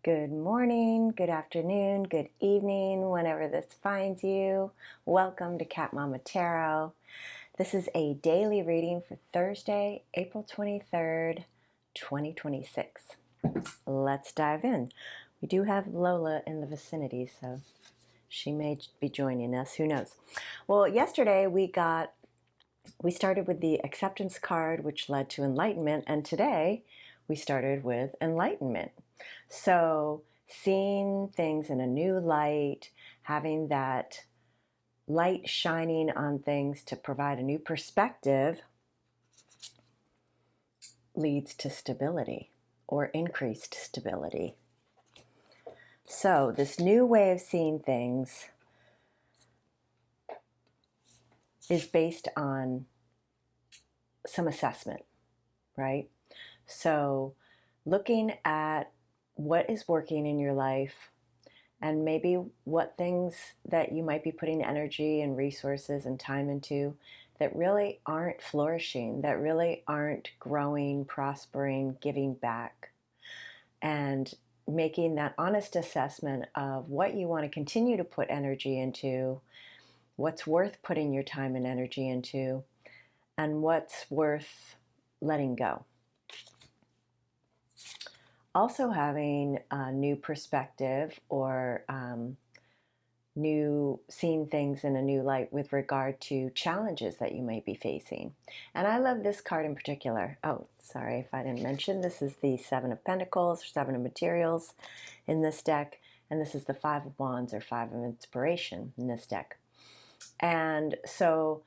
Good morning, good afternoon, good evening, whenever this finds you. Welcome to Cat Mama Tarot. This is a daily reading for Thursday, April 23rd, 2026. Let's dive in. We do have Lola in the vicinity, so she may be joining us. Who knows? Well, yesterday we started with the acceptance card, which led to enlightenment, and today we started with enlightenment. So seeing things in a new light, having that light shining on things to provide a new perspective leads to stability or increased stability. So this new way of seeing things is based on some assessment, right? So looking at what is working in your life and maybe what things that you might be putting energy and resources and time into that really aren't flourishing, that really aren't growing, prospering, giving back, and making that honest assessment of what you want to continue to put energy into, what's worth putting your time and energy into, and what's worth letting go. Also having a new perspective or seeing things in a new light with regard to challenges that you may be facing. And I love this card in particular. Oh, sorry if I didn't mention, this is the Seven of Pentacles, Seven of Materials in this deck, and this is the Five of Wands or Five of Inspiration in this deck. And so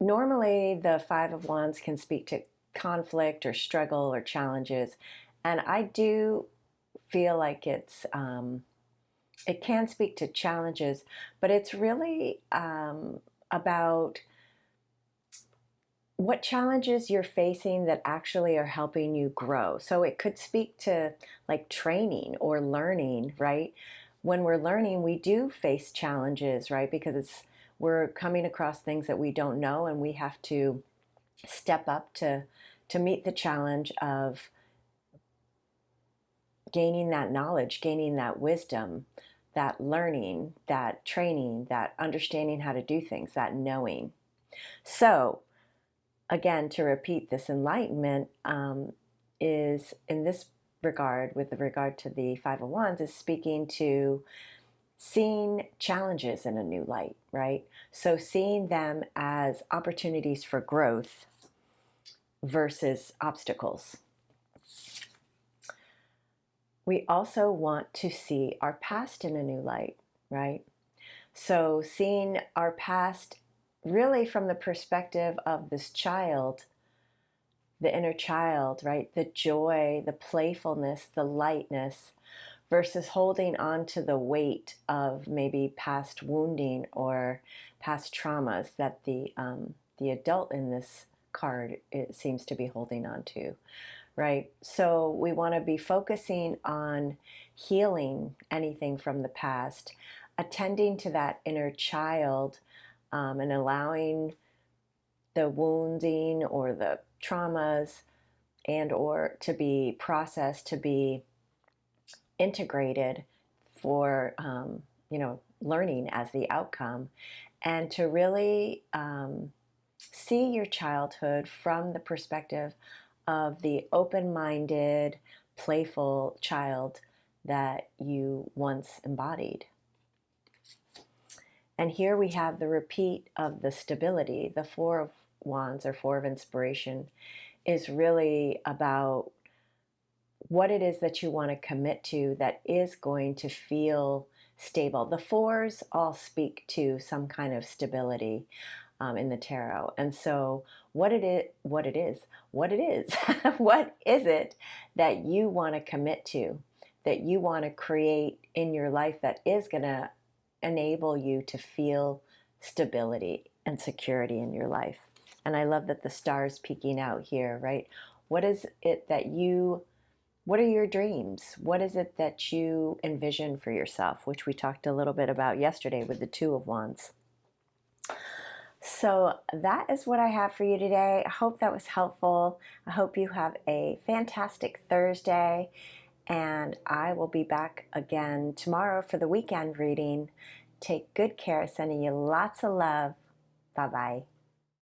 normally the Five of Wands can speak to conflict or struggle or challenges, and I do feel like it can speak to challenges, but it's really about what challenges you're facing that actually are helping you grow. So it could speak to like training or learning, right? When we're learning, we do face challenges, right? Because we're coming across things that we don't know, and we have to step up to meet the challenge of gaining that knowledge, gaining that wisdom, that learning, that training, that understanding how to do things, that knowing. So again, to repeat, this enlightenment is in this regard, with regard to the Five of Wands, is speaking to seeing challenges in a new light, right? So seeing them as opportunities for growth versus obstacles. We also want to see our past in a new light, right? So seeing our past really from the perspective of this child, the inner child, right? The joy, the playfulness, the lightness, versus holding on to the weight of maybe past wounding or past traumas that the adult in this card seems to be holding on to. Right? So we want to be focusing on healing anything from the past, attending to that inner child, and allowing the wounding or the traumas and or to be processed, to be integrated for, learning as the outcome, and to really see your childhood from the perspective of the open-minded, playful child that you once embodied. And here we have the repeat of the stability. The Four of Wands or Four of Inspiration is really about what it is that you want to commit to that is going to feel stable. The fours all speak to some kind of stability in the tarot. And so what is what is it that you want to commit to, that you want to create in your life that is going to enable you to feel stability and security in your life? And I love that the stars peeking out here, right? What is it that what are your dreams? What is it that you envision for yourself, which we talked a little bit about yesterday with the Two of Wands. So that is what I have for you today. I hope that was helpful. I hope you have a fantastic Thursday, And I will be back again tomorrow for the weekend reading. Take good care. Sending you lots of love. Bye-bye.